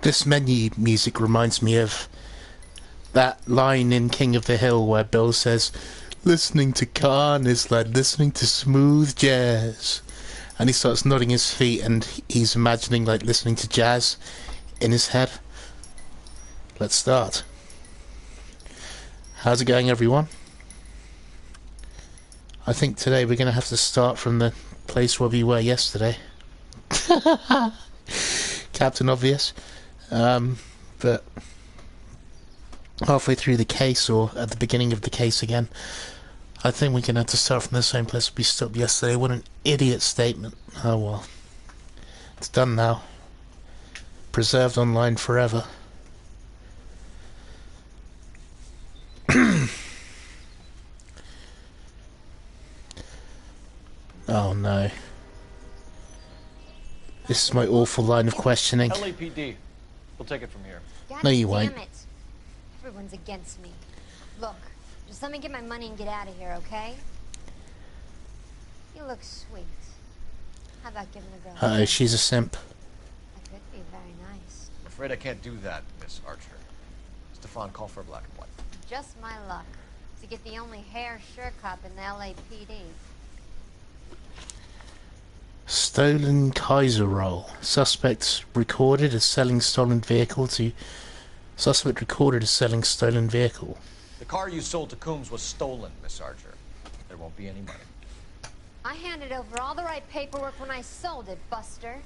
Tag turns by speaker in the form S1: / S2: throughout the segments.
S1: This menu music reminds me of that line in King of the Hill where Bill says, listening to Khan is like listening to smooth jazz. And he starts nodding his feet and he's imagining like listening to jazz in his head. Let's start. How's it going, everyone? I think today we're going to have to start from the place where we were yesterday. Captain Obvious. But halfway through the case, or at the beginning of the case again, I think we're going to have to start from the same place we stopped yesterday. What an idiot statement. Oh well. It's done now. Preserved online forever. Oh no. This is my awful line of questioning.
S2: LAPD. We'll take it from here.
S3: God
S1: No, you
S3: damn
S1: won't.
S3: it. Everyone's against me. Look, just let me get my money and get out of here, okay? You look sweet. How about giving a girl a
S1: Uh-oh,
S3: kiss?
S1: she's a simp.
S3: That could be very nice.
S2: I'm afraid I can't do that, Miss Archer. Stefan, call for a black and white.
S3: Just my luck to get the only hair sure cop in the LAPD.
S1: Stolen Kaiser roll. Suspect recorded as selling stolen vehicle to... Suspect recorded as selling stolen vehicle.
S2: The car you sold to Coombs was stolen, Miss Archer. There won't be any money.
S3: I handed over all the right paperwork when I sold it, Buster.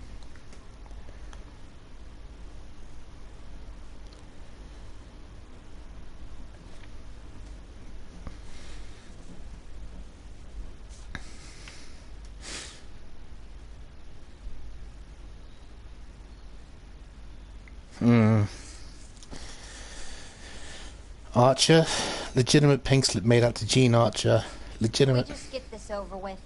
S1: Archer. Legitimate pink slip made out to Gene Archer.
S3: Can we
S1: Legitimate...
S3: just get this over with?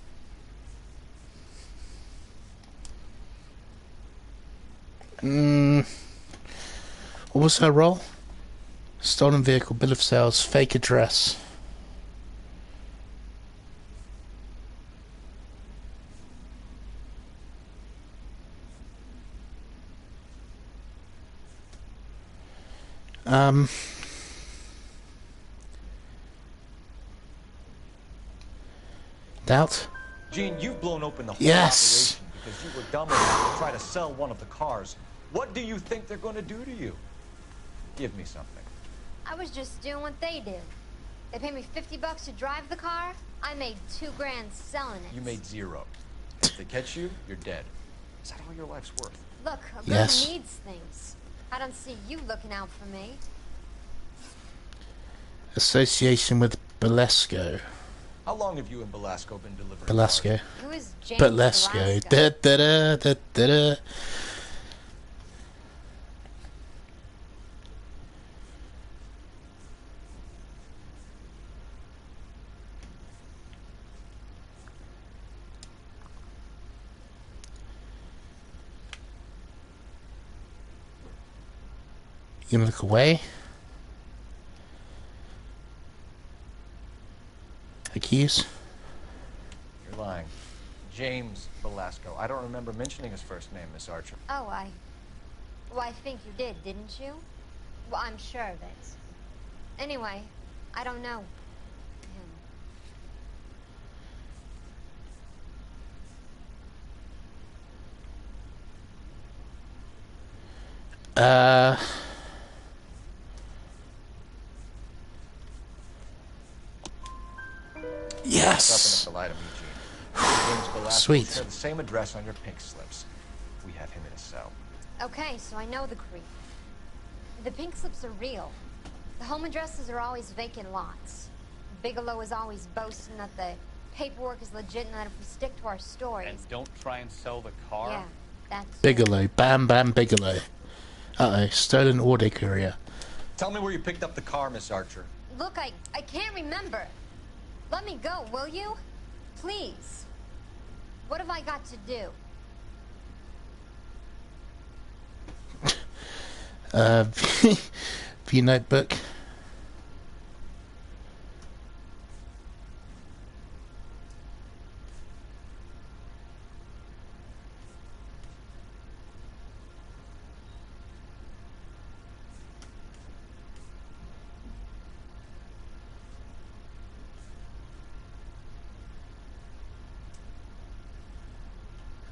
S1: What was her role? Stolen vehicle, bill of sales, fake address. Doubt?
S2: Gene, you've blown open the whole
S1: Yes.
S2: operation because you were dumb enough to try to sell one of the cars. What do you think they're going to do to you? Give me something.
S3: I was just doing what they do. They paid me $50 to drive the car. I made $2 grand selling it.
S2: You made zero. If they catch you, you're dead. Is that all your life's worth?
S3: Look, a girl
S1: Yes.
S3: needs things. I don't see you looking out for me.
S1: Association with Belasco.
S2: How long have you and Belasco been delivering
S1: Belasco.
S2: cars?
S3: Who is James
S1: Belasco.
S3: Belasco?
S1: Da da da da da da. You gonna look away? Accuse?
S2: You're lying. James Belasco. I don't remember mentioning his first name, Miss Archer.
S3: Oh, well, I think you did, didn't you? Well, I'm sure of it. Anyway, I don't know him.
S1: Yes!
S2: Up and at the light of me, Gene. James Belasco
S1: Sweet.
S2: shared the same address on your pink slips. We have him in a cell.
S3: Okay, so I know the creep. The pink slips are real. The home addresses are always vacant lots. Bigelow is always boasting that the paperwork is legit and that if we stick to our stories...
S4: And don't try and sell the car.
S3: Yeah, that's...
S1: Bigelow. Bam Bam Bigelow. Uh-oh. Stolen order courier.
S2: Tell me where you picked up the car, Miss Archer.
S3: Look, I can't remember. Let me go, will you? Please. What have I got to do?
S1: View notebook.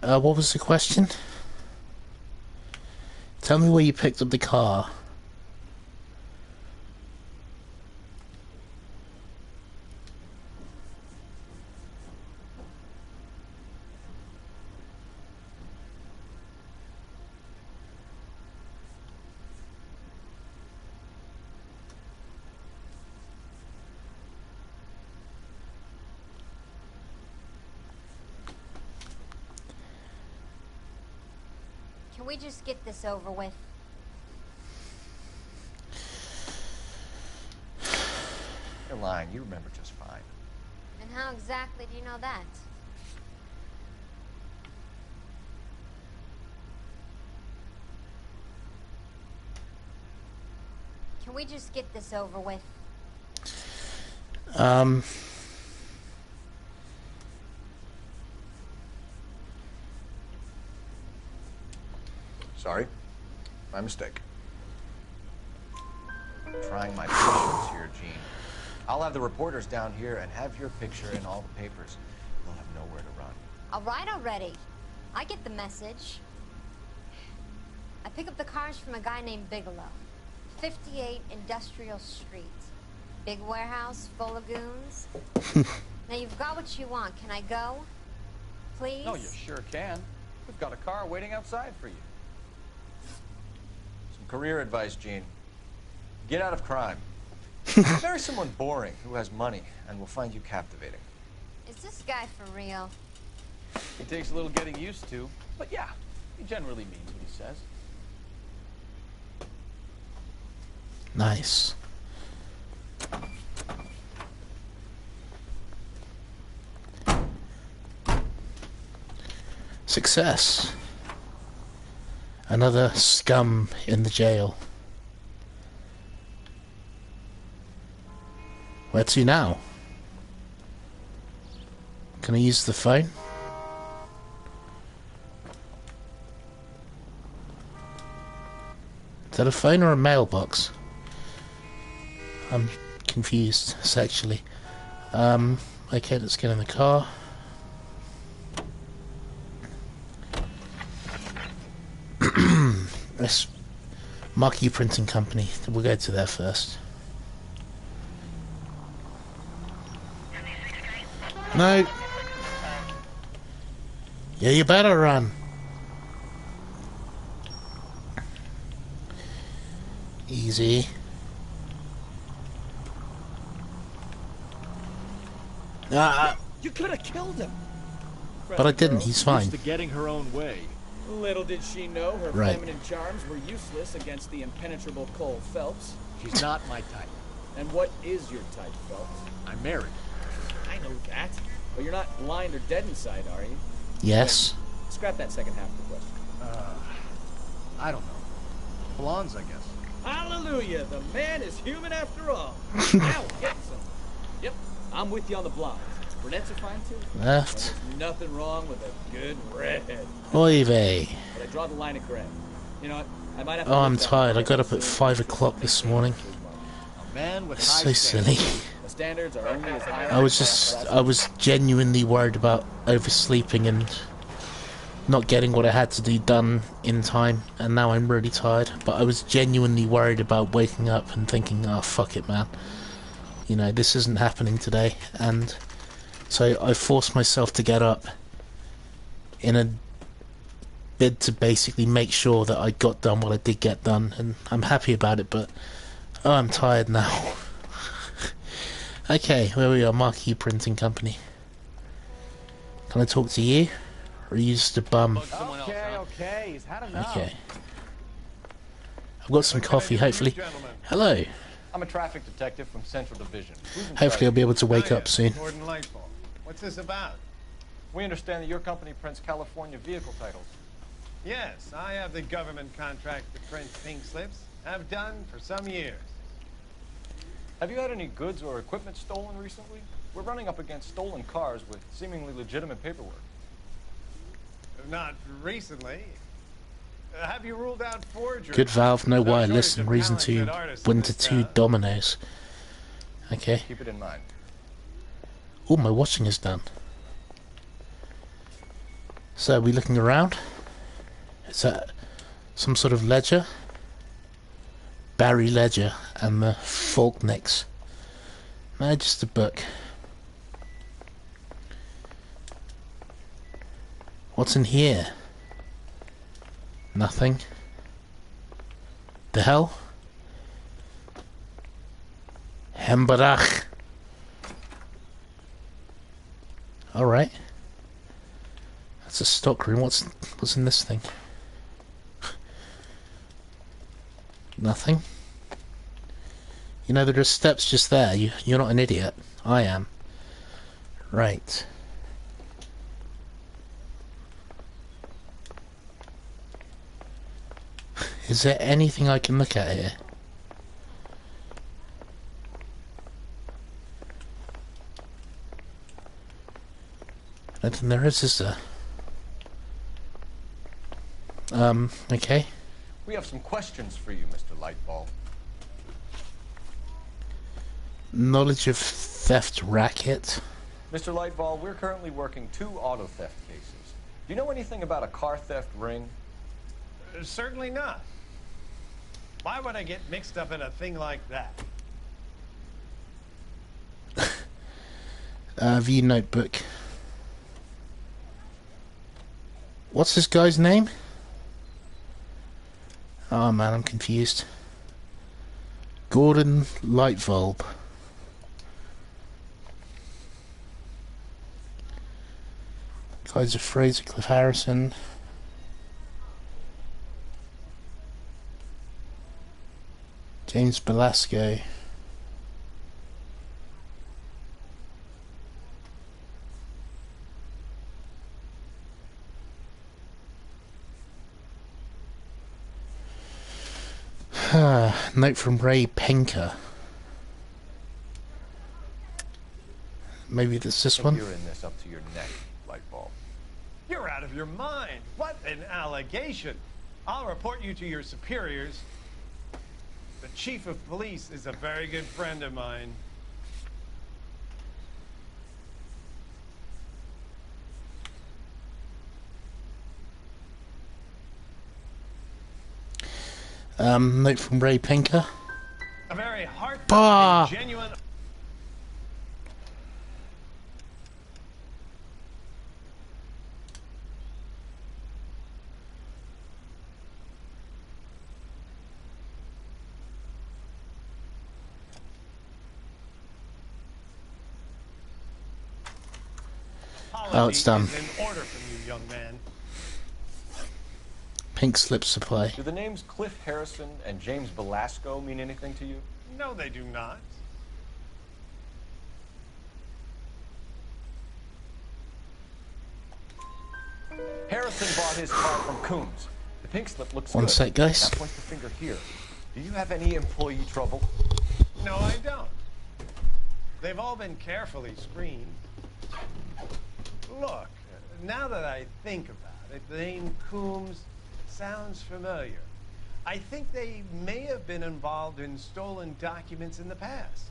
S1: What was the question? Tell me where you picked up the car.
S3: Can we just get this over with?
S2: You're lying. You remember just fine.
S3: And how exactly do you know that? Can we just get this over with?
S2: Sorry. My mistake. Trying my patience here, Gene. I'll have the reporters down here and have your picture in all the papers. You'll have nowhere to run.
S3: All right already. I get the message. I pick up the cars from a guy named Bigelow. 58 Industrial Street. Big warehouse full of goons. Now you've got what you want. Can I go? Please?
S4: No, you sure can. We've got a car waiting outside for you.
S2: Some career advice, Gene. Get out of crime. Marry someone boring who has money and will find you captivating.
S3: Is this guy for real?
S4: He takes a little getting used to, but yeah, he generally means what he says.
S1: Nice. Success. Another scum in the jail. Where to now? Can I use the phone? Is that a phone or a mailbox? I'm confused, sexually. Okay, let's get in the car. Let's Marquee Printing Company. We'll go to there first. No. Yeah, you better run. Easy.
S5: You could have killed him.
S1: But I didn't. He's fine.
S5: Used to getting her own way. Little did she know her
S1: Right.
S5: feminine charms were useless against the impenetrable Cole Phelps.
S6: She's not my type.
S5: And what is your type, Phelps?
S6: I'm married.
S5: I know that. But you're not blind or dead inside, are you?
S1: Yes.
S5: Scrap that second half of the question.
S6: I don't know. Blondes, I guess.
S5: Hallelujah! The man is human after all. Now, get some. Yep, I'm with you on the blondes. Brunettes are fine too.
S1: Left.
S5: But there's nothing wrong with a good redhead.
S1: Oy vey.
S5: But I draw the line at gray. You know what? I might have to
S1: Oh, I'm
S5: look that
S1: tired. I
S5: up
S1: got up at
S5: soon.
S1: 5 o'clock this morning.
S6: A man with
S1: It's
S6: high
S1: so silly.
S5: The standards are only as high
S1: I was genuinely worried about oversleeping and not getting what I had to do done in time, and now I'm really tired. But I was genuinely worried about waking up and thinking, oh, fuck it, man. You know, this isn't happening today. And so I forced myself to get up in a bid to basically make sure that I got done what I did get done, and I'm happy about it, but oh, I'm tired now. Okay, where we are, Marquee Printing Company. Can I talk to you? Or are you just a bum?
S4: Okay, he's had enough.
S1: Okay. I've got some coffee, hopefully. Hello.
S2: I'm a traffic detective from Central Division. Who's in
S1: Hopefully I'll
S2: charge?
S1: be able to wake up soon.
S7: Gordon Lightfall. What's this about?
S2: We understand that your company prints California vehicle titles.
S7: Yes, I have the government contract to print pink slips. Have done for some years.
S2: Have you had any goods or equipment stolen recently? We're running up against stolen cars with seemingly legitimate paperwork.
S7: Not recently. Have you ruled out forgery?
S1: Good valve, no
S7: No
S1: wire,
S7: shortage
S1: listen,
S7: of
S1: reason
S7: talented
S1: 2,
S7: artists
S1: win
S7: in
S1: to
S7: this
S1: 2
S7: town.
S1: dominoes. Okay.
S2: Keep it in mind.
S1: Oh, my washing is done. So are we looking around? Is that some sort of ledger? Barry Ledger and the Faulknicks. No, just a book. What's in here? Nothing. The hell? Hembarach. Alright. That's a stockroom. What's in this thing? Nothing. You know, there are steps just there. You're not an idiot. I am. Right. Is there anything I can look at here? I don't think there is there? Okay.
S2: We have some questions for you, Mr. Lightball.
S1: Knowledge of theft racket.
S2: Mr. Lightball, we're currently working 2 auto theft cases. Do you know anything about a car theft ring?
S7: Certainly not. Why would I get mixed up in a thing like that?
S1: View notebook. What's this guy's name? Oh man, I'm confused. Gordon Lightbulb. Kaiser Fraser, Cliff Harrison. James Belasco. Note from Ray Penker. Maybe that's this one.
S2: You're in this up to your neck, Lightball.
S7: You're out of your mind. What an allegation. I'll report you to your superiors. The chief of police is a very good friend of mine.
S1: Note from Ray Penker.
S7: A very heartfelt and genuine...
S1: Oh, it's done.
S7: Is in order from you, young man.
S1: Pink slip supply.
S2: Do the names Cliff Harrison and James Belasco mean anything to you?
S7: No, they do not.
S2: Harrison bought his car from Coombs. The pink slip looks good.
S1: One sec, guys.
S2: Now point the finger here. Do you have any employee trouble?
S7: No, I don't. They've all been carefully screened. Look, now that I think about it, the name Coombs sounds familiar. I think they may have been involved in stolen documents in the past.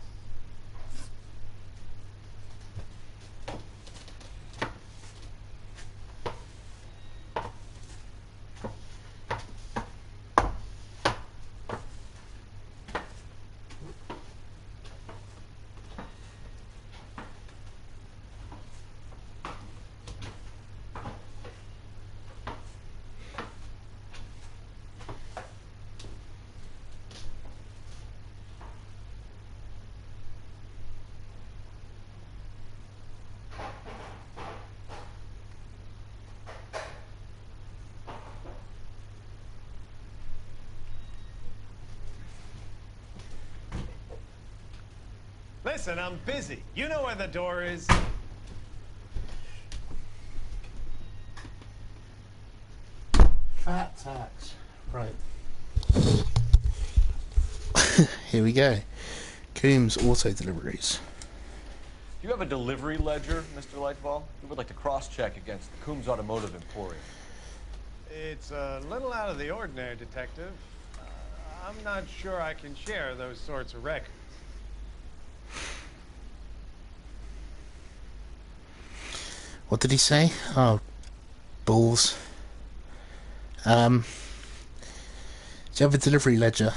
S7: Listen, I'm busy. You know where the door is.
S1: Fat tax. Right. Here we go. Coombs Auto Deliveries.
S2: Do you have a delivery ledger, Mr. Lightball? We would like to cross-check against the Coombs Automotive Emporium.
S7: It's a little out of the ordinary, Detective. I'm not sure I can share those sorts of records.
S1: What did he say? Oh, balls. Do you have a delivery ledger?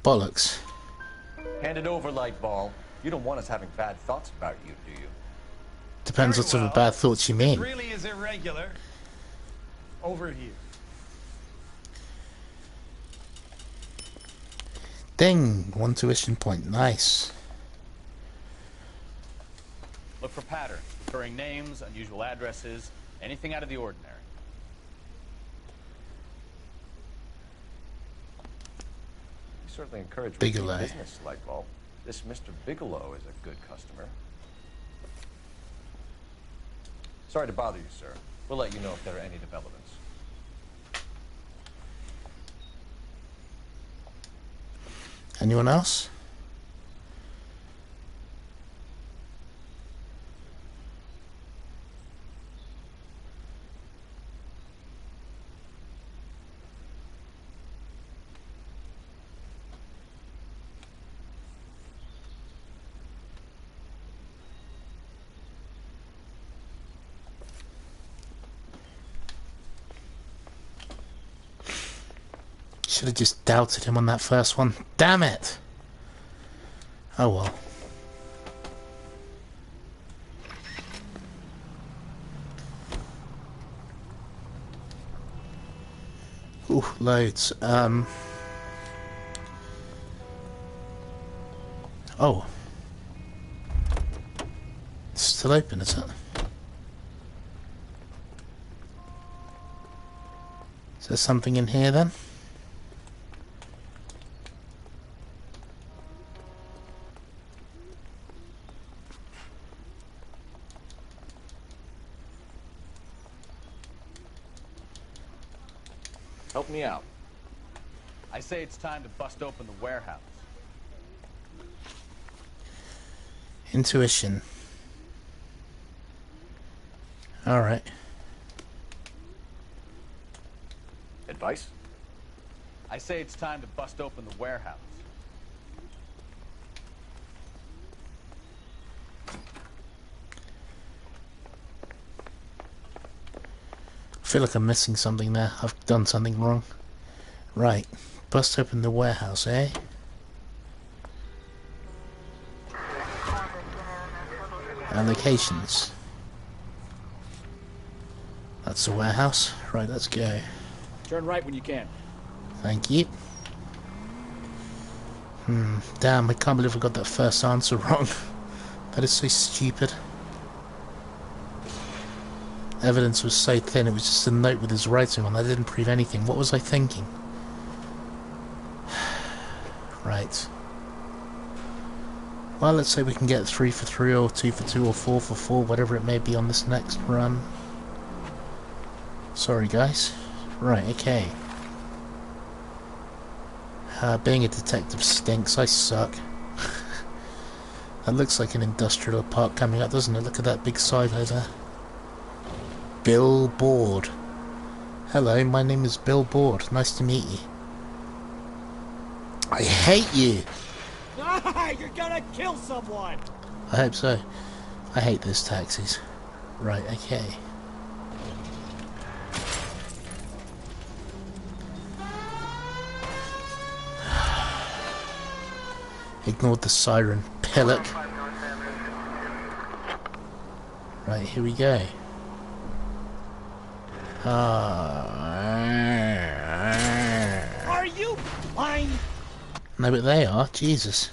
S1: Bollocks.
S2: Hand it over, Lightball. You don't want us having bad thoughts about you, do you?
S1: Depends what sort of bad thoughts you
S7: It
S1: mean.
S7: really is irregular. Over here.
S1: Ding! 1 tuition point. Nice.
S4: Look for patterns, recurring names, unusual addresses, anything out of the ordinary.
S2: You certainly encourage
S1: Bigelow.
S2: routine business, Lightball. This Mr. Bigelow is a good customer. Sorry to bother you, sir. We'll let you know if there are any developments.
S1: Anyone else? Should have just doubted him on that first one. Damn it! Oh well. Ooh, loads. Oh. It's still open, is it? Is there something in here then?
S2: Help me out.
S4: I say it's time to bust open the warehouse.
S1: Intuition. Alright.
S2: Advice?
S4: I say it's time to bust open the warehouse.
S1: I feel like I'm missing something there. I've done something wrong. Right. Bust open the warehouse, eh? Allocations. That's the warehouse. Right, let's go.
S5: Turn right when you can.
S1: Thank you. Damn, I can't believe I got that first answer wrong. That is so stupid. Evidence was so thin, it was just a note with his writing on. That didn't prove anything. What was I thinking? Right. Well, let's say we can get 3 for 3 or 2 for 2 or 4 for 4, whatever it may be on this next run. Sorry guys. Right, okay. Being a detective stinks. I suck. That looks like an industrial park coming up, doesn't it? Look at that big silo there. Billboard. Hello, my name is Billboard. Nice to meet you. I hate you!
S5: You're gonna kill someone!
S1: I hope so. I hate those taxis. Right, okay. Ignored the siren. Pillock. Right, here we go.
S5: Are you blind?
S1: No, but they are. Jesus.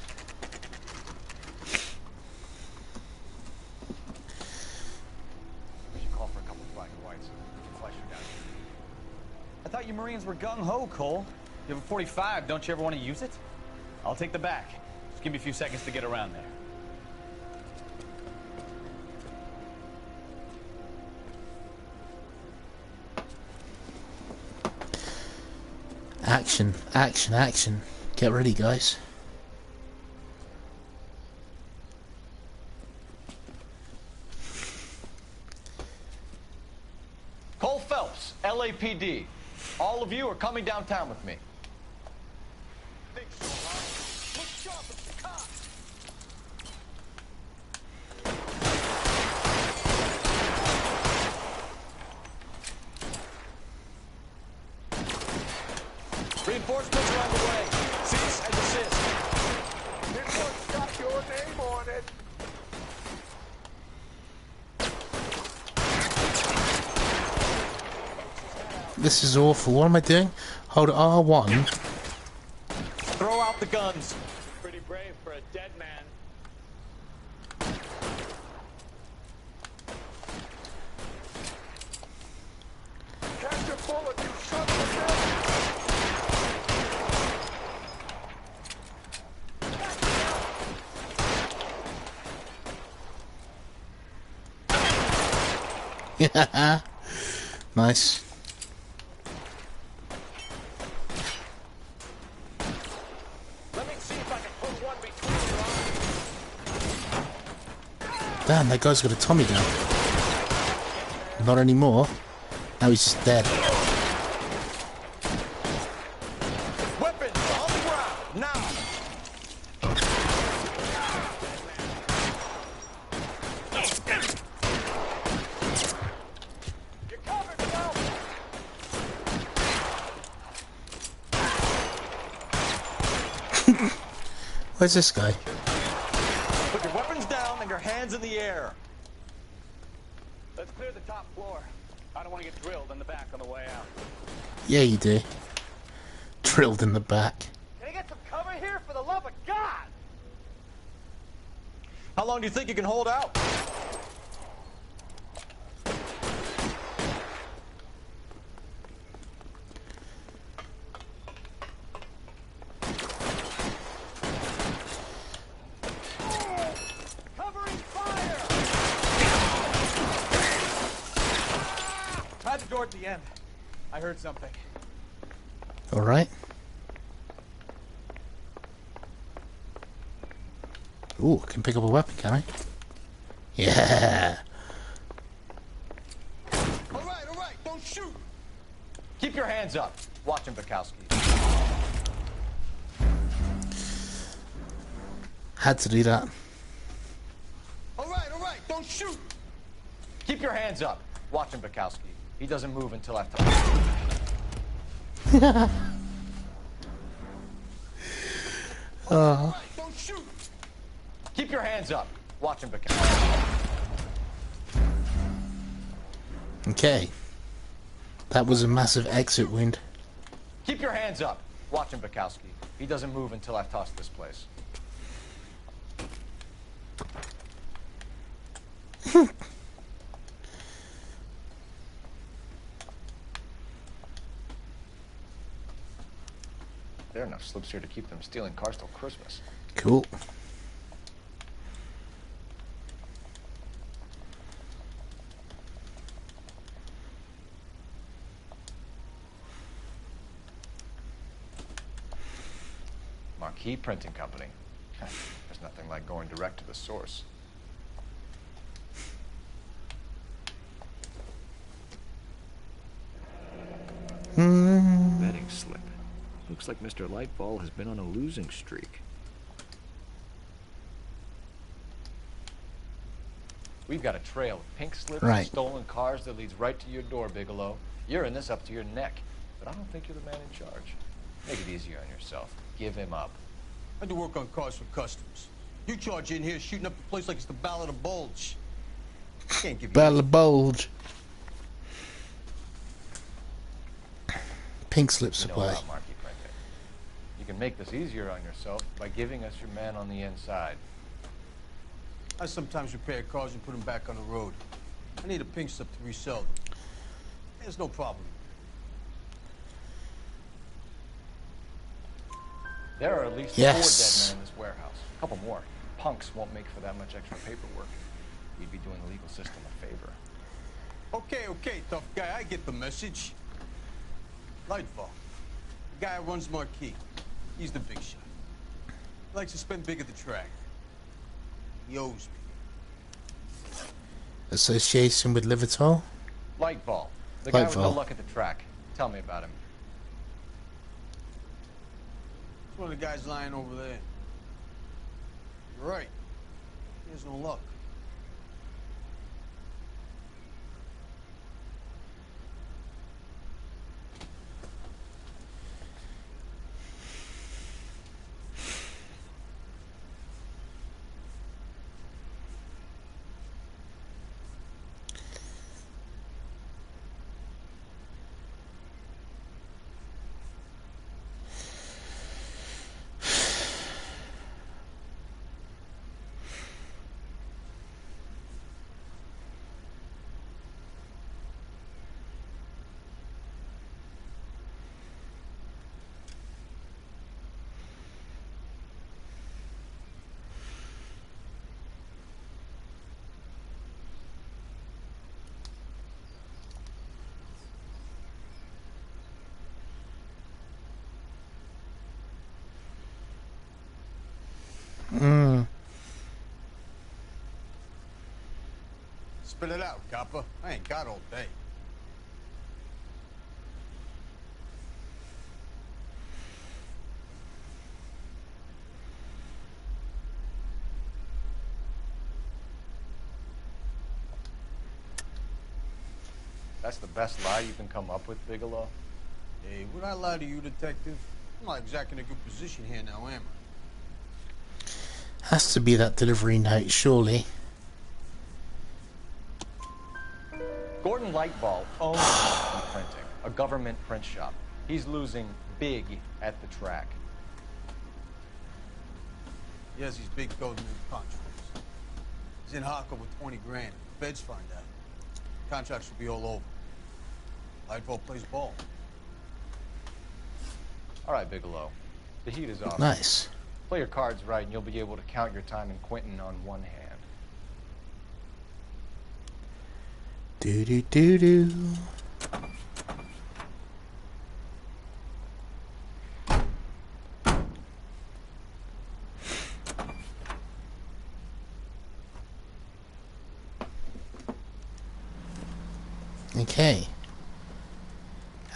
S2: We should call for a couple of black and whites. Flash you down.
S4: I thought you Marines were gung-ho, Cole. You have a 45, don't you ever want to use it? I'll take the back. Just give me a few seconds to get around there.
S1: Action, action, action. Get ready, guys.
S2: Cole Phelps, LAPD. All of you are coming downtown with me.
S1: This is awful. What am I doing? Hold R1.
S4: Throw out the guns.
S8: Pretty brave for a dead man. Catch your bullet, you son of a
S1: Yeah. Nice.
S8: Let me see if I can put one between your eyes.
S1: Damn, that guy's got a Tommy gun. Not anymore. Now he's just dead.
S4: Weapons on the ground now.
S8: You're covered, Phil.
S1: Where's this guy?
S4: Put your weapons down and your hands in the air.
S8: Let's clear the top floor. I don't want to get drilled in the back on the way out.
S1: Yeah, you do. Drilled in the back.
S8: Can I get some cover here, for the love of God?
S4: How long do you think you can hold out?
S8: Covering fire!
S4: Hide the door at the end. I heard something.
S1: Alright. Ooh, I can pick up a weapon, can I? Yeah.
S4: All right, don't shoot. Keep your hands up. Watch him, Bukowski.
S1: Had to do that.
S4: All right, don't shoot. Keep your hands up. Watch him, Bukowski. He doesn't move until I've told him. All right, don't shoot. Keep your hands up. Watch him, Bukowski.
S1: Okay. That was a massive exit wound.
S4: Keep your hands up. Watch him, Bukowski. He doesn't move until I've tossed this place. There are enough slips here to keep them stealing cars till Christmas.
S1: Cool.
S2: Marquee Printing Company. There's nothing like going direct to the source.
S6: Betting slip. Looks like Mr. Lightball has been on a losing streak.
S2: We've got a trail of pink slips
S1: Right.
S2: and stolen cars that leads right to your door, Bigelow. You're in this up to your neck, but I don't think you're the man in charge. Make it easier on yourself. Give him up.
S9: I do work on cars for customers. You charge in here shooting up the place like it's the Ballad of Bulge. Can't give you
S1: Battle of Bulge. Pink slip
S2: You know
S1: supply.
S2: about marquee printing. You can make this easier on yourself by giving us your man on the inside.
S9: I sometimes repair cars and put them back on the road. I need a pink slip to resell them. There's no problem.
S2: There are at least
S1: Yes.
S2: 4 dead men in this warehouse. A couple more. Punks won't make for that much extra paperwork. We'd be doing the legal system a favor.
S9: Okay, tough guy. I get the message. Lightfall. The guy who runs Marquee. He's the big shot. He likes to spend big at the track. He owes me.
S1: Association with Liverpool.
S2: Lightball. The guy with no
S1: Lightball.
S2: luck at the track. Tell me about him.
S9: It's one of the guys lying over there. You're right. He has no luck. Spit it out, copper. I ain't got all day.
S2: That's the best lie you can come up with, Bigelow?
S9: Hey, would I lie to you, detective? I'm not exactly in a good position here now, am I?
S1: Has to be that delivery note, surely.
S2: Gordon Lightball owns Phelptip Printing, a government print shop. He's losing big at the track.
S9: He has these big government contracts. He's in hock over 20 grand. If the feds find out, contracts will be all over. Lightball plays ball.
S2: All right, Bigelow. The heat is off.
S1: Nice.
S2: Play your cards right, and you'll be able to count your time in Quentin on one hand.
S1: Do do do do. Okay.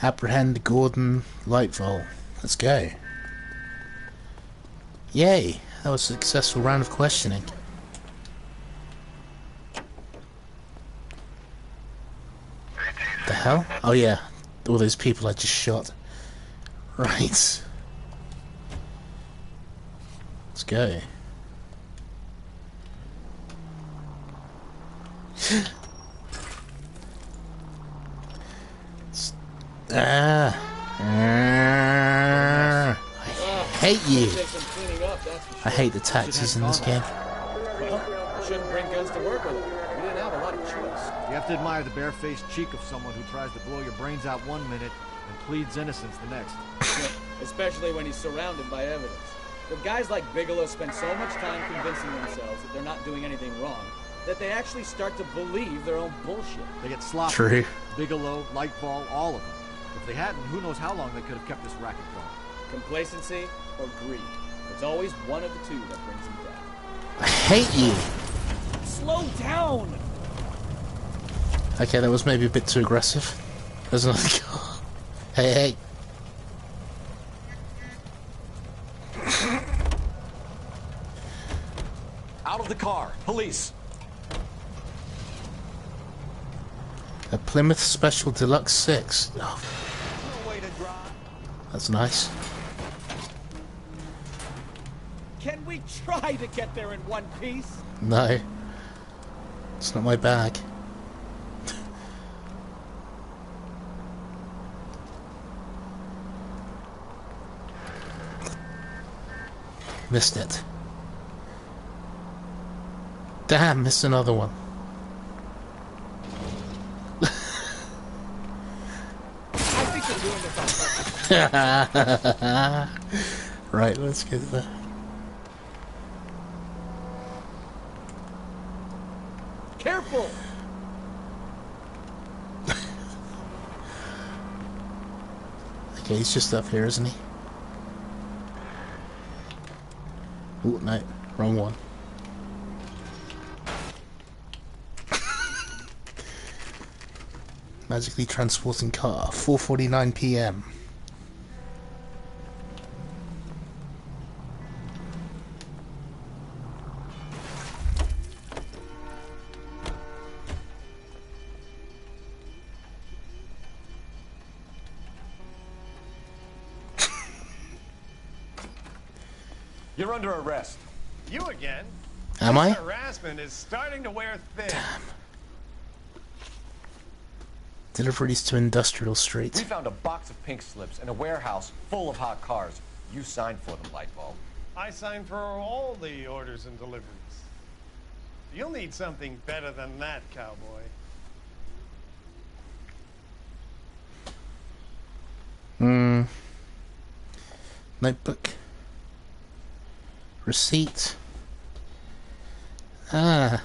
S1: Apprehend Gordon Lightfall. Let's go. Yay! That was a successful round of questioning. The hell? Oh yeah, all those people I just shot. Right. Let's go. I hate you. I hate the taxis in this game.
S5: Well, you shouldn't bring guns to work with them. We didn't have a lot of choice.
S6: You have to admire the barefaced cheek of someone who tries to blow your brains out one minute and pleads innocence the next.
S5: Yeah, especially when he's surrounded by evidence. But guys like Bigelow spend so much time convincing themselves that they're not doing anything wrong that they actually start to believe their own bullshit.
S6: They get sloppy.
S1: True.
S6: Bigelow, Lightball, all of them. If they hadn't, who knows how long they could have kept this racket going.
S5: Complacency or greed. It's always one of the two that brings them down.
S1: I hate you.
S5: Slow down!
S1: Okay, that was maybe a bit too aggressive. There's another car. Hey, hey.
S4: Out of the car. Police.
S1: A Plymouth Special Deluxe 6. Oh,
S9: No way to drive.
S1: that's nice.
S5: Can we try to get there in one piece?
S1: No. It's not my bag. Missed it. Damn, missed another one.
S5: I think you're doing this on purpose.
S1: Right, let's get there.
S5: Careful!
S1: Okay, he's just up here, isn't he? Oh, no. Wrong one. Magically transporting car. 4:49 p.m.
S2: You're under arrest.
S7: You again?
S1: Am I?
S7: Harassment is starting to wear thin.
S1: Deliveries to Industrial Street.
S2: We found a box of pink slips in a warehouse full of hot cars. You signed for them, Lightball.
S7: I signed for all the orders and deliveries. You'll need something better than that, cowboy.
S1: Notebook. Receipt. Ah.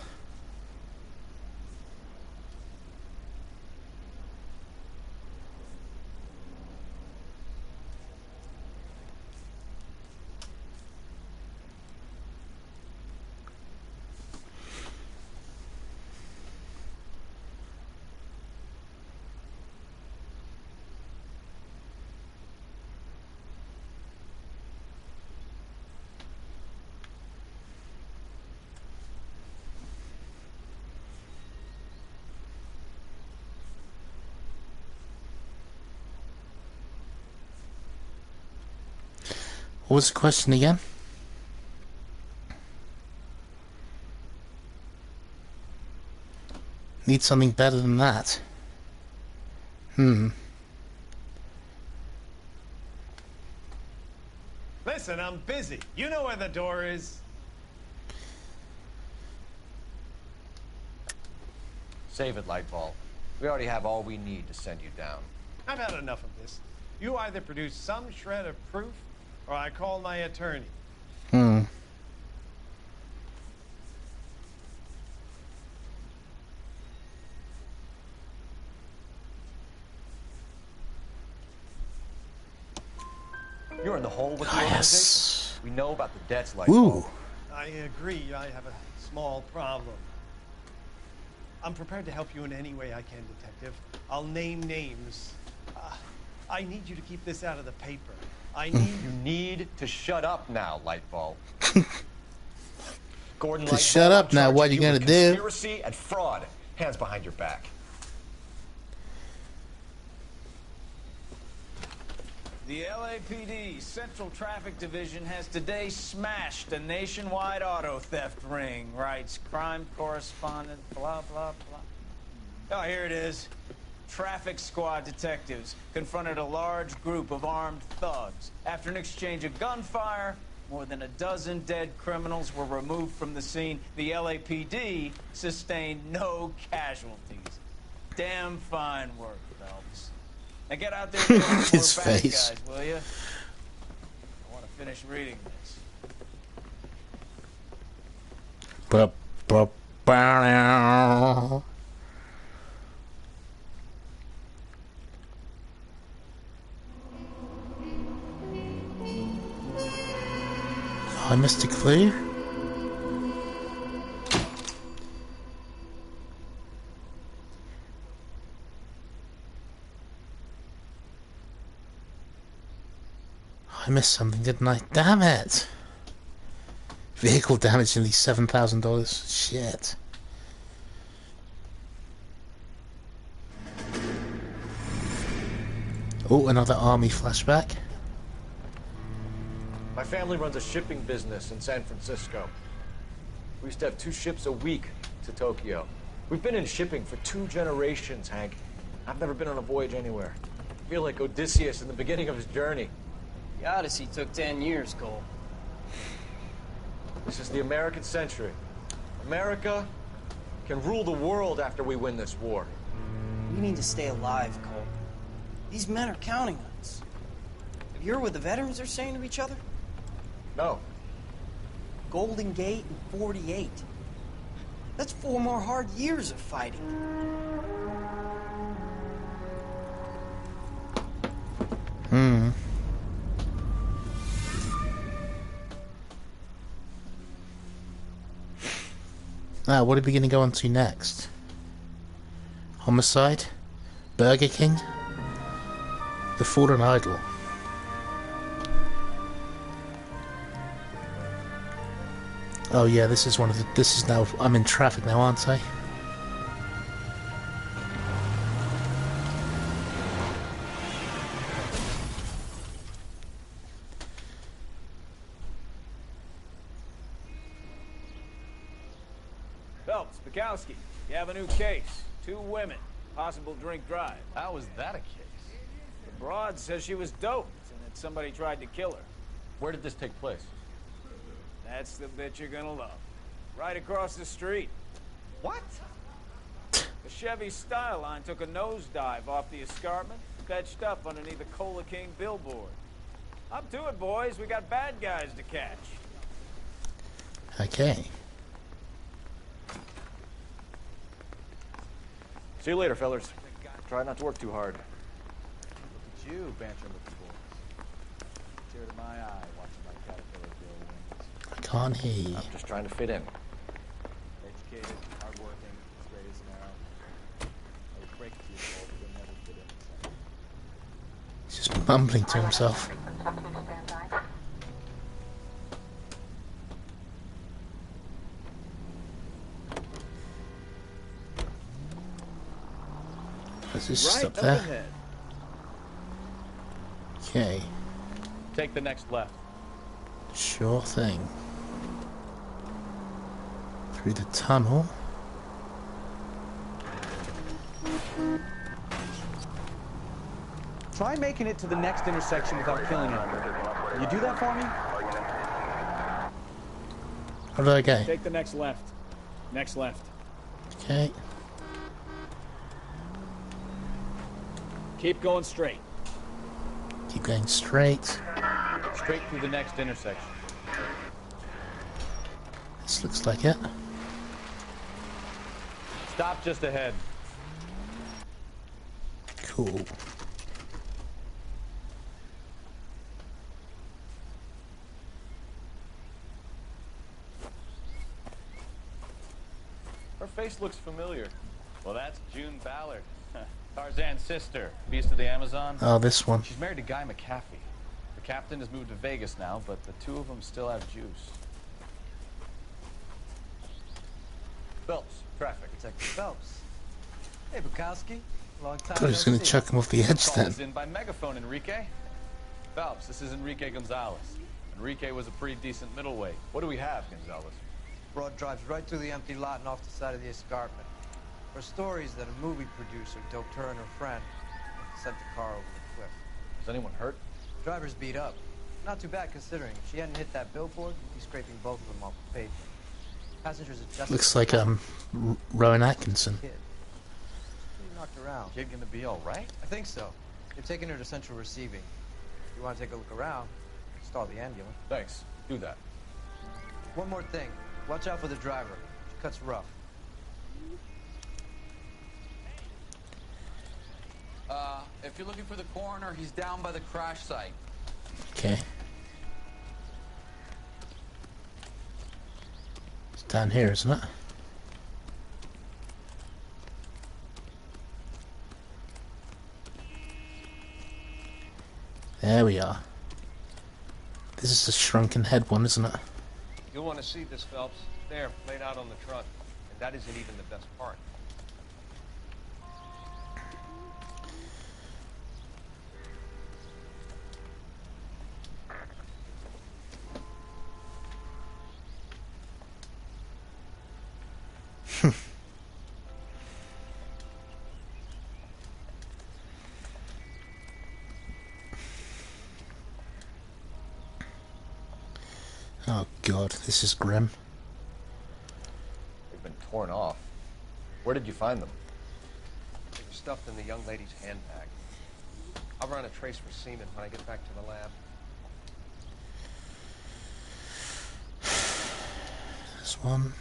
S1: What was the question again? Need something better than that.
S7: Listen, I'm busy. You know where the door is.
S2: Save it, Lightball. We already have all we need to send you down.
S7: I've had enough of this. You either produce some shred of proof, or I call my attorney.
S2: You're in the hole with the
S1: Yes.
S2: organization. We know about the debts, Lightball.
S1: Ooh.
S7: I agree. I have a small problem. I'm prepared to help you in any way I can, Detective. I'll name names. I need you to keep this out of the paper.
S2: You need to shut up now, Lightball. Gordon
S1: To
S2: Lightball,
S1: shut up
S2: I'm
S1: now,
S2: charging
S1: what you
S2: you
S1: gonna
S2: with
S1: do?
S2: Conspiracy and fraud. Hands behind your back.
S4: The LAPD Central Traffic Division has today smashed a nationwide auto theft ring, writes crime correspondent, blah, blah, blah. Oh, here it is. Traffic squad detectives confronted a large group of armed thugs. After an exchange of gunfire, more than a dozen dead criminals were removed from the scene. The LAPD sustained no casualties. Damn fine work, Phelps. Now get out there and get some
S1: His
S4: more bad
S1: face.
S4: guys, will you? I want to finish reading this.
S1: I missed a clue. I missed something, didn't I? Damn it! Vehicle damage nearly $7,000. Shit. Oh, another army flashback.
S2: My family runs a shipping business in San Francisco. We used to have 2 ships a week to Tokyo. We've been in shipping for 2 generations, Hank. I've never been on a voyage anywhere. I feel like Odysseus in the beginning of his journey.
S10: The Odyssey took 10 years, Cole.
S2: This is the American century. America can rule the world after we win this war.
S10: We need to stay alive, Cole. These men are counting on us. Have you heard what the veterans are saying to each other?
S2: No.
S10: Golden Gate and 48. That's 4 more hard years of fighting.
S1: Now, what are we going to go on to next? Homicide? Burger King? The Fallen Idol. Oh yeah, this is one of the... This is now... I'm in traffic now, aren't I?
S5: Phelps, Bukowski, you have a new case. 2 women, possible drink drive.
S2: How is that a case?
S5: The broad says she was doped and that somebody tried to kill her.
S2: Where did this take place?
S5: That's the bit you're gonna love. Right across the street.
S2: What?
S5: The Chevy Styline took a nosedive off the escarpment, fetched up underneath the Cola King billboard. Up to it, boys. We got bad guys to catch.
S1: Okay.
S2: See you later, fellas. Try not to work too hard.
S4: Look at you, bantering with the boys. Tear to my eye, watching my caterpillar grow wings.
S1: I can't hear you.
S2: I'm just trying to fit in.
S4: Educated, hardworking, straight as an arrow. I would break it to you, Cole, but you'll never fit in.
S1: He's just mumbling to himself. Let's just
S5: Right
S1: stop
S5: up
S1: there.
S5: ahead.
S1: Okay.
S2: Take the next left.
S1: Sure thing. Through the tunnel.
S11: Try making it to the next intersection without killing him. Will you do that for me?
S1: How do I go?
S5: Take the next left. Next left.
S1: Okay.
S5: Keep going straight.
S1: Keep going straight.
S4: Straight through the next intersection.
S1: This looks like it.
S4: Stop just ahead.
S1: Cool.
S4: Her face looks familiar. Well, that's June Ballard. Tarzan's sister, beast of the Amazon.
S1: Oh, this one.
S4: She's married to Guy McCaffey. The captain has moved to Vegas now, but the two of them still have juice. Phelps, traffic.
S12: Detective Phelps. Hey, Bukowski. Long time.
S1: I thought I was going to chuck him off the edge
S4: Call
S1: then.
S4: is in by megaphone, Enrique. Phelps, this is Enrique Gonzalez. Enrique was a pretty decent middleweight. What do we have, Gonzalez?
S12: Broad drives right through the empty lot and off the side of the escarpment. Her story is that a movie producer doped her and her friend and sent the car over the cliff.
S4: Is anyone hurt?
S12: Driver's beat up. Not too bad considering. If she hadn't hit that billboard, we'd be scraping both of them off the pavement. Passengers adjusted.
S1: Looks like Rowan Atkinson.
S12: Kid. Pretty knocked around.
S4: Kid gonna be all right?
S12: I think so. They're taking her to central receiving. If you want to take a look around, stall the ambulance.
S4: Thanks. Do that.
S12: One more thing. Watch out for the driver. She cuts rough.
S13: If you're looking for the coroner, he's down by the crash site.
S1: Okay. It's down here, isn't it? There we are. This is the shrunken head one, isn't it?
S14: You'll want to see this, Phelps. There, laid out on the trunk. And that isn't even the best part.
S1: Oh god, this is grim.
S2: They've been torn off. Where did you find them?
S14: They were stuffed in the young lady's handbag. I'll run a trace for semen when I get back to the lab.
S1: This one.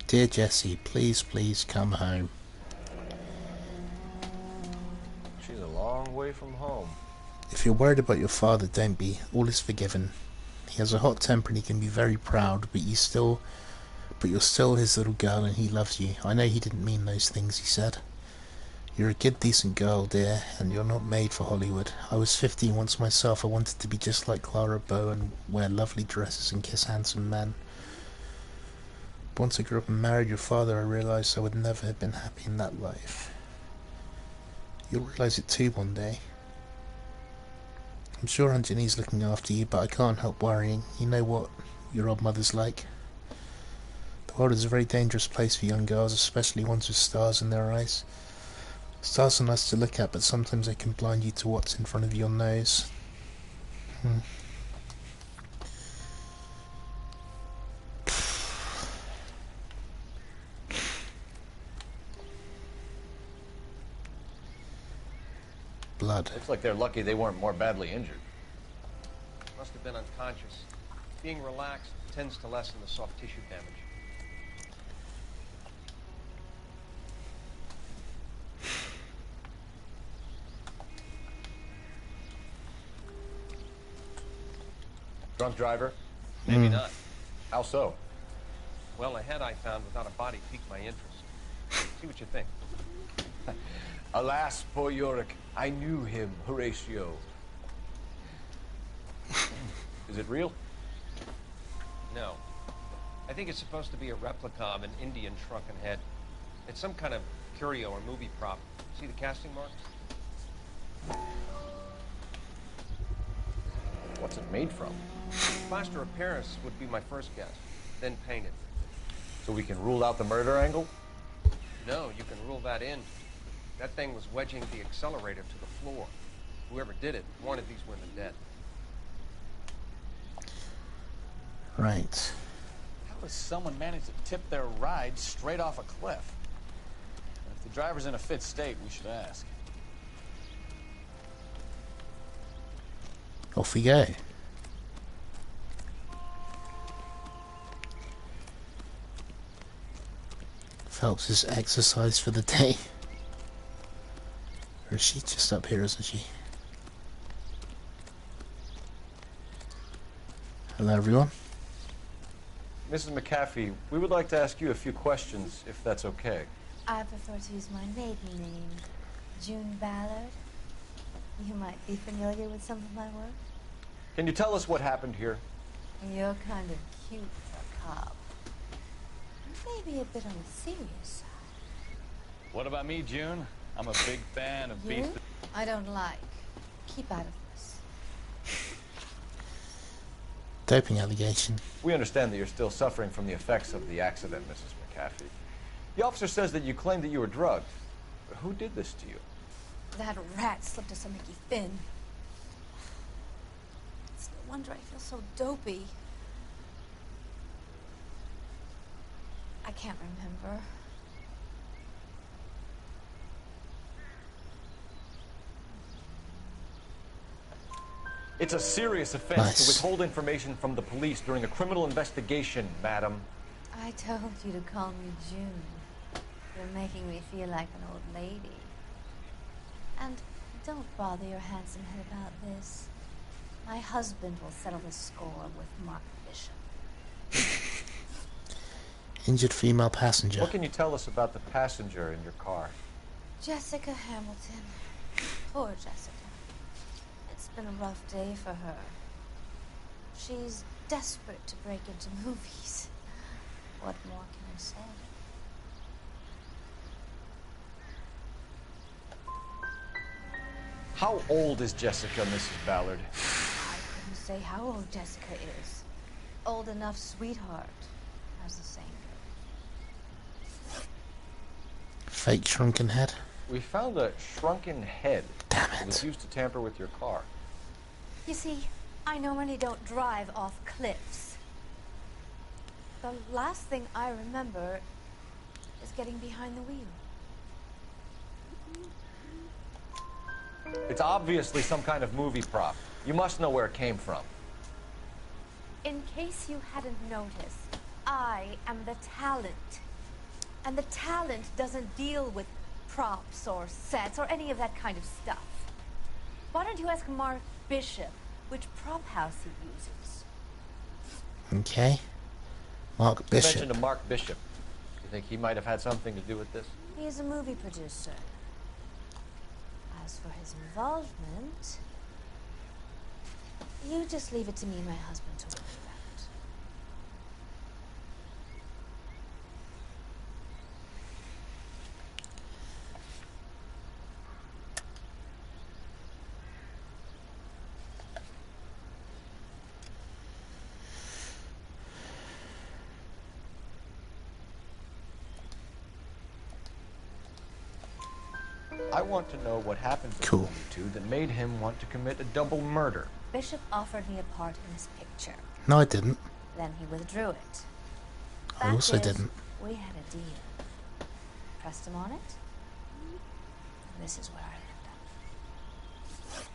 S1: Dear Jesse, please, please come home.
S2: She's a long way from home.
S1: If you're worried about your father, don't be. All is forgiven. He has a hot temper and he can be very proud, but you're still his little girl and he loves you. I know he didn't mean those things he said. You're a good, decent girl, dear, and you're not made for Hollywood. I was 15 once myself. I wanted to be just like Clara Bow and wear lovely dresses and kiss handsome men. But once I grew up and married your father, I realised I would never have been happy in that life. You'll realise it too one day. I'm sure Aunt Jenny's looking after you, but I can't help worrying. You know what your old mother's like. The world is a very dangerous place for young girls, especially ones with stars in their eyes. Stars are nice to look at, but sometimes they can blind you to what's in front of your nose. Blood.
S2: Looks like they're lucky they weren't more badly injured.
S14: Must have been unconscious. Being relaxed tends to lessen the soft tissue damage.
S2: Drunk driver?
S14: Maybe not.
S2: How so?
S14: Well, a head I found without a body piqued my interest. See what you think.
S2: Alas, poor Yorick. I knew him, Horatio. Is it real?
S14: No. I think it's supposed to be a replica of an Indian shrunken head. It's some kind of curio or movie prop. See the casting marks? What's it made from? Plaster of Paris would be my first guess, then painted.
S2: So we can rule out the murder angle?
S14: No, you can rule that in. That thing was wedging the accelerator to the floor. Whoever did it wanted these women dead.
S1: Right.
S4: How does someone manage to tip their ride straight off a cliff? If the driver's in a fit state, we should ask.
S1: Off we go. Phelps is exercise for the day. Or is she just up here, isn't she? Hello, everyone.
S2: Mrs. McAfee, we would like to ask you a few questions, if that's okay.
S15: I prefer to use my maiden name, June Ballard. You might be familiar with some of my work.
S2: Can you tell us what happened here?
S15: You're kind of cute for a cop. Maybe a bit on the serious side.
S4: What about me, June? I'm a big fan of
S15: You?
S4: beast.
S15: I don't like. Keep out of this.
S1: Doping allegation.
S2: We understand that you're still suffering from the effects of the accident, Mrs. McAfee. The officer says that you claimed that you were drugged. But who did this to you?
S15: That rat slipped us a Mickey Finn. It's no wonder I feel so dopey. I can't remember.
S2: It's a serious offense to withhold information from the police during a criminal investigation, madam.
S15: I told you to call me June. You're making me feel like an old lady. And don't bother your handsome head about this. My husband will settle the score with Mark Bishop.
S1: Injured female passenger.
S2: What can you tell us about the passenger in your car?
S15: Jessica Hamilton. Poor Jessica. It's been a rough day for her. She's desperate to break into movies. What more can I say?
S2: How old is Jessica, Mrs. Ballard?
S15: I couldn't say how old Jessica is. Old enough, sweetheart, as the saying goes.
S1: Fake shrunken head.
S2: We found a shrunken head.
S1: Damn
S2: that was used to tamper with your car.
S15: You see, I normally don't drive off cliffs. The last thing I remember is getting behind the wheel.
S2: It's obviously some kind of movie prop. You must know where it came from.
S15: In case you hadn't noticed, I am the talent. And the talent doesn't deal with props or sets or any of that kind of stuff. Why don't you ask Mark Bishop which prop house he uses?
S1: Okay. Mark Bishop.
S2: You mentioned a Mark Bishop. You think he might have had something to do with this?
S15: He's a movie producer. As for his involvement, you just leave it to me and my husband to worry about.
S2: I want to know what happened between you two that made him want to commit a double murder.
S15: Bishop offered me a part in his picture.
S1: No, I didn't.
S15: Then he withdrew it.
S1: I also
S15: Fact is,
S1: didn't.
S15: We had a deal. Pressed him on it. This is where I ended up.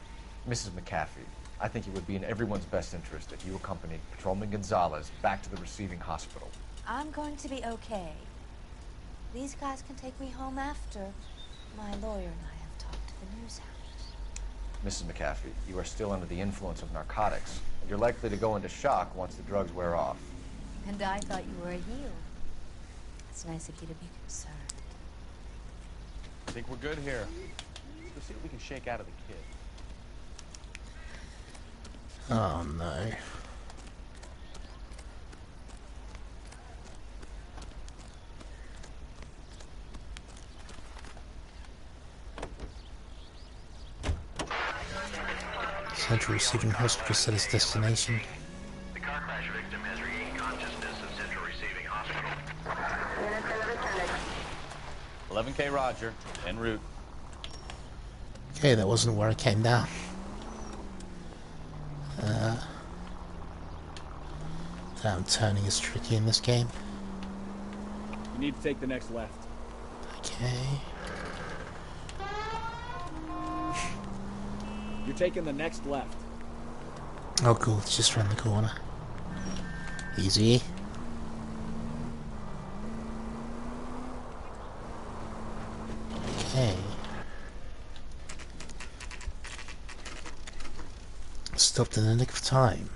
S2: Mrs. McAfee, I think it would be in everyone's best interest if you accompanied Patrolman Gonzalez back to the receiving hospital.
S15: I'm going to be okay. These guys can take me home after. My lawyer and I have talked to the news house.
S2: Mrs. McAfee, you are still under the influence of narcotics, and you're likely to go into shock once the drugs wear off.
S15: And I thought you were a heel. It's nice of you to be concerned.
S11: I think we're good here. Let's see what we can shake out of the kid.
S1: Oh no. Central Receiving Hospital set his destination.
S16: The car crash victim has regained consciousness at Central Receiving Hospital.
S11: 11K Roger, en route.
S1: Okay, that wasn't where I came down. Damn, turning is tricky in this game.
S5: You need to take the next left.
S1: Okay.
S5: You're taking the next left.
S1: Oh cool, it's just around the corner. Easy. Okay. Stopped in the nick of time.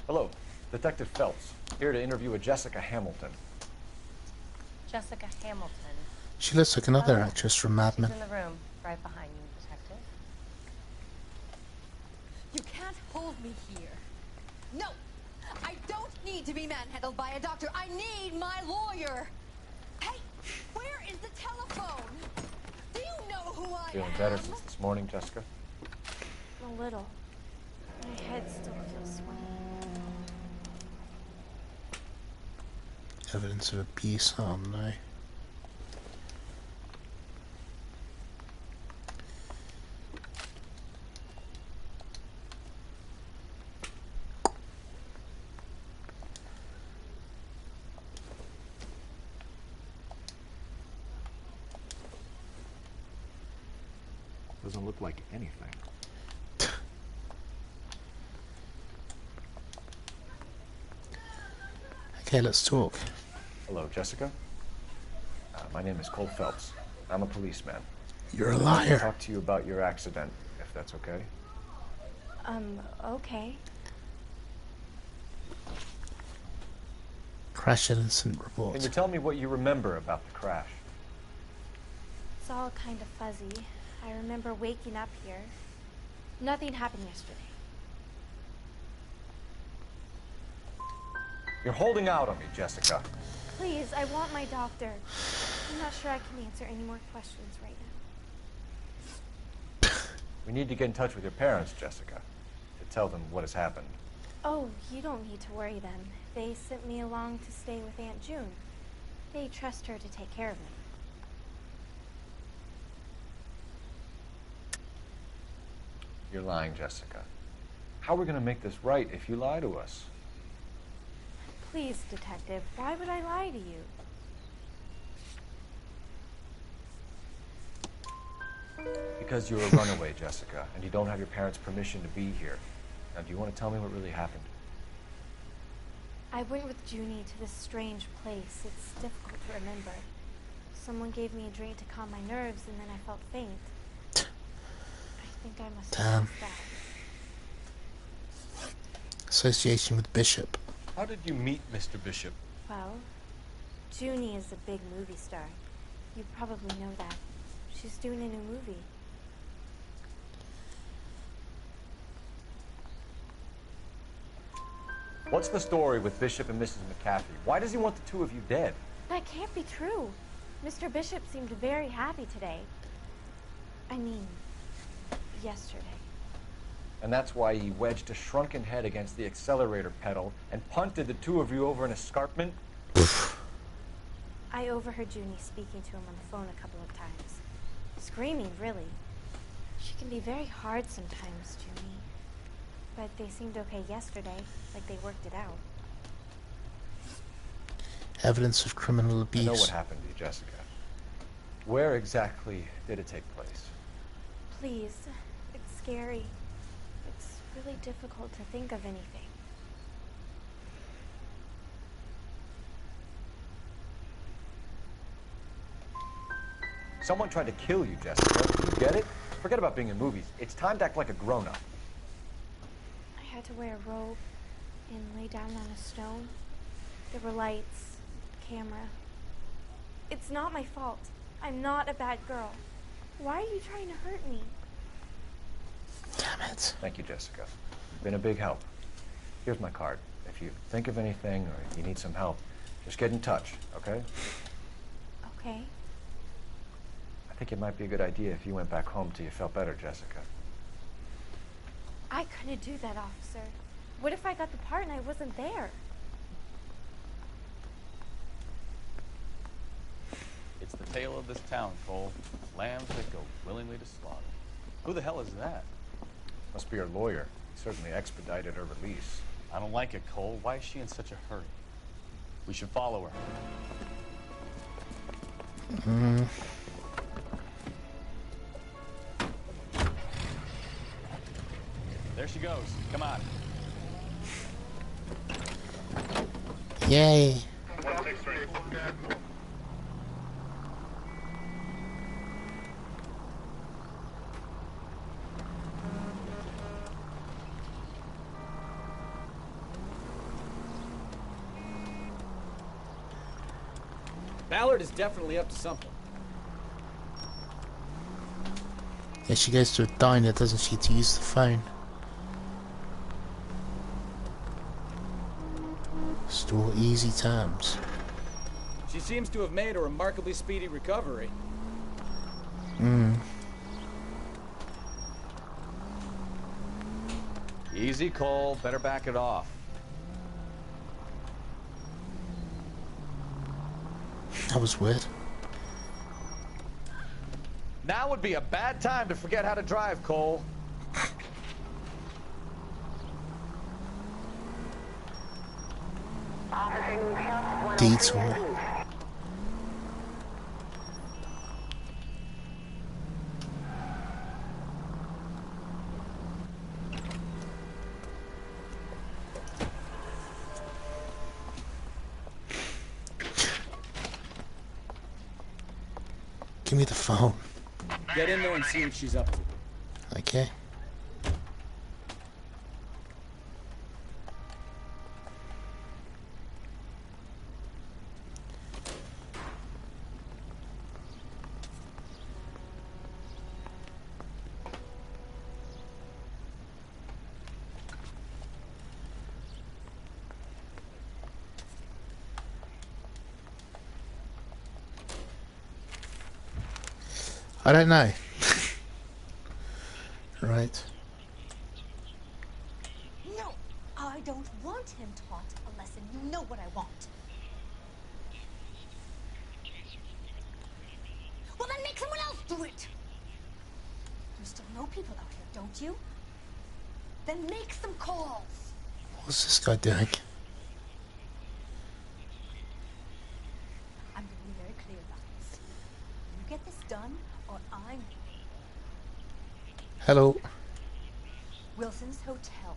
S2: Hello, Detective Phelps, here to interview a Jessica Hamilton.
S17: Jessica Hamilton.
S1: She looks like another actress from Mad Men.
S17: She's in the room, right behind you, Detective.
S15: You can't hold me here. No! I don't need to be manhandled by a doctor. I need my lawyer. Hey, where is the telephone? Do you know who I
S2: Feeling
S15: am?
S2: better since this morning, Jessica?
S15: A little. My head still feels swimming.
S1: Evidence of abuse? Oh no.
S6: Doesn't look like anything.
S1: Okay, let's talk.
S2: Hello, Jessica. My name is Cole Phelps. I'm a policeman.
S1: You're a
S2: I'd like
S1: liar.
S2: to talk to you about your accident, if that's okay.
S15: Okay.
S1: Crash incident report.
S2: Can you tell me what you remember about the crash?
S15: It's all kind of fuzzy. I remember waking up here. Nothing happened yesterday.
S2: You're holding out on me, Jessica.
S15: Please, I want my doctor. I'm not sure I can answer any more questions right now.
S2: We need to get in touch with your parents, Jessica, to tell them what has happened.
S15: Oh, you don't need to worry then. They sent me along to stay with Aunt June. They trust her to take care of me.
S2: You're lying, Jessica. How are we going to make this right if you lie to us?
S15: Please, Detective, why would I lie to you?
S2: Because you're a runaway, Jessica, and you don't have your parents' permission to be here. Now, do you want to tell me what really happened?
S15: I went with Junie to this strange place. It's difficult to remember. Someone gave me a drink to calm my nerves, and then I felt faint. I think I must have passed out.
S1: Association with Bishop.
S2: How did you meet Mr. Bishop?
S15: Well, Junie is a big movie star. You probably know that. She's doing a new movie.
S2: What's the story with Bishop and Mrs. McCaffrey? Why does he want the two of you dead?
S15: That can't be true. Mr. Bishop seemed very happy today. I mean, yesterday.
S2: And that's why he wedged a shrunken head against the accelerator pedal and punted the two of you over an escarpment?
S15: I overheard Junie speaking to him on the phone a couple of times. Screaming, really. She can be very hard sometimes, Junie. But they seemed okay yesterday, like they worked it out.
S1: Evidence of criminal abuse.
S2: I know what happened to you, Jessica. Where exactly did it take place?
S15: Please, it's scary. It's really difficult to think of anything.
S2: Someone tried to kill you, Jessica. You get it? Forget about being in movies. It's time to act like a grown-up.
S15: I had to wear a robe and lay down on a stone. There were lights, camera. It's not my fault. I'm not a bad girl. Why are you trying to hurt me?
S1: Damn it.
S2: Thank you, Jessica. You've been a big help. Here's my card. If you think of anything or you need some help, just get in touch, okay?
S15: Okay.
S2: I think it might be a good idea if you went back home till you felt better, Jessica.
S15: I couldn't do that, officer. What if I got the part and I wasn't there?
S11: It's the tale of this town, Cole. Lambs that go willingly to slaughter. Who the hell is that?
S2: Must be her lawyer. He certainly expedited her release.
S11: I don't like it, Cole. Why is she in such a hurry? We should follow her. There she goes. Come on.
S1: Yay.
S5: Ballard is definitely up to something.
S1: Yeah, she goes to a diner, doesn't she, to use the phone. Store easy terms.
S5: She seems to have made a remarkably speedy recovery.
S11: Easy, Cole. Better back it off.
S1: That was weird.
S11: Now would be a bad time to forget how to drive, Cole.
S1: Detour. Give me the phone.
S5: Get in there and see what she's up to.
S1: Okay. I don't know. Right.
S15: No, I don't want him taught a lesson. You know what I want. Well, then make someone else do it. You still know people out here, don't you? Then make some calls.
S1: What's this guy doing?
S15: I'm going to be very clear about this. You get this done, or I'm...
S1: Hello.
S15: Wilson's Hotel.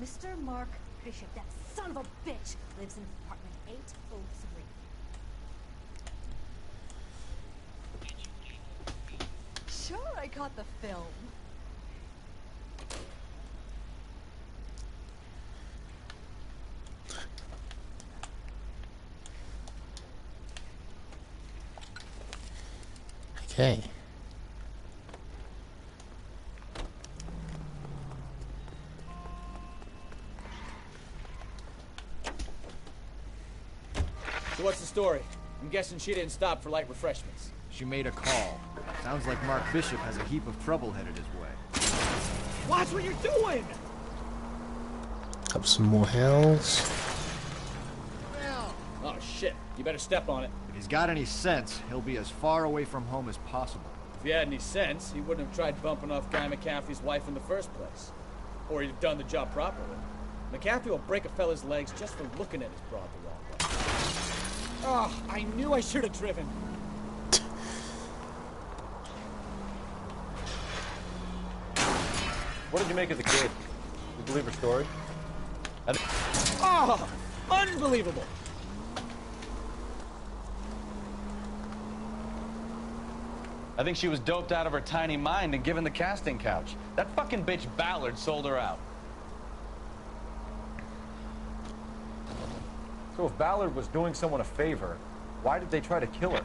S15: Mr. Mark Bishop, that son of a bitch, lives in apartment 803. Sure, I caught the film.
S1: Okay.
S5: So what's the story? I'm guessing she didn't stop for light refreshments.
S6: She made a call. Sounds like Mark Bishop has a heap of trouble headed his way.
S5: Watch what you're doing!
S1: Up some more hills.
S5: Oh shit, you better step on it.
S6: If he's got any sense, he'll be as far away from home as possible.
S5: If he had any sense, he wouldn't have tried bumping off Guy McCaffrey's wife in the first place. Or he'd have done the job properly. McCaffrey will break a fella's legs just for looking at his broad the wrong way. Oh, I knew I should have driven.
S2: What did you make of the kid? You believe her story?
S5: Oh, unbelievable!
S11: I think she was doped out of her tiny mind and given the casting couch. That fucking bitch Ballard sold her out.
S2: So if Ballard was doing someone a favor, why did they try to kill her?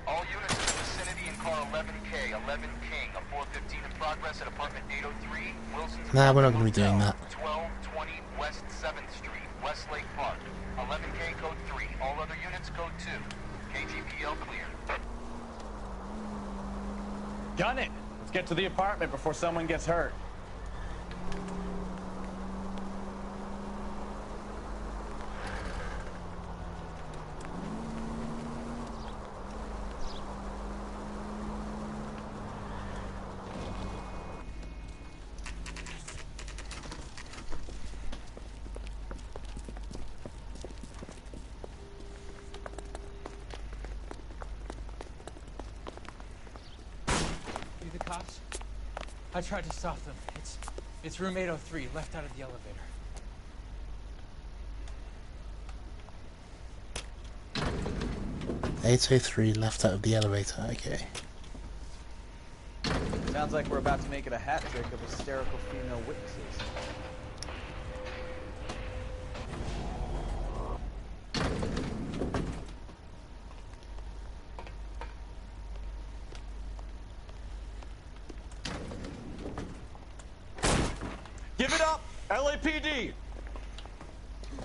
S16: All units in the vicinity and
S1: Nah, we're not going to be doing that.
S16: 1220 West 7th Street, Westlake Park. 11K code 3. All other units code 2. KGPL clear.
S4: Gun it! Let's get to the apartment before someone gets hurt.
S13: Cops? I tried to stop them. It's room 803, left out of the elevator.
S1: .803 left out of the elevator. Okay.
S4: Sounds like we're about to make it a hat trick of hysterical female witnesses. Give it up, LAPD!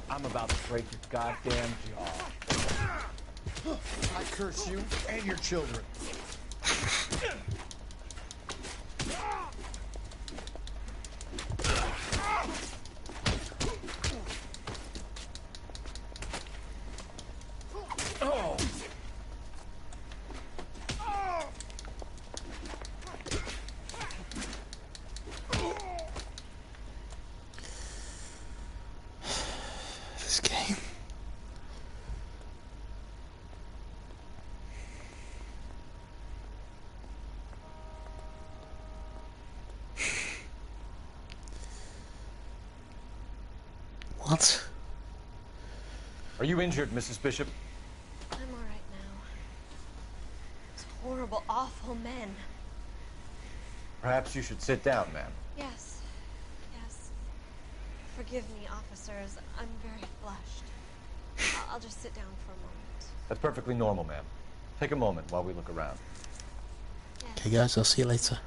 S4: I'm about to break your goddamn jaw.
S6: I curse you and your children.
S13: Oh!
S1: This game. What?
S2: Are you injured, Mrs. Bishop?
S15: I'm all right now. Those horrible, awful men.
S2: Perhaps you should sit down, ma'am.
S15: Yes. Yes. Forgive me, officers. I'm very flushed. I'll just sit down for a moment.
S2: That's perfectly normal, ma'am. Take a moment while we look around.
S1: Okay, guys, I'll see you later.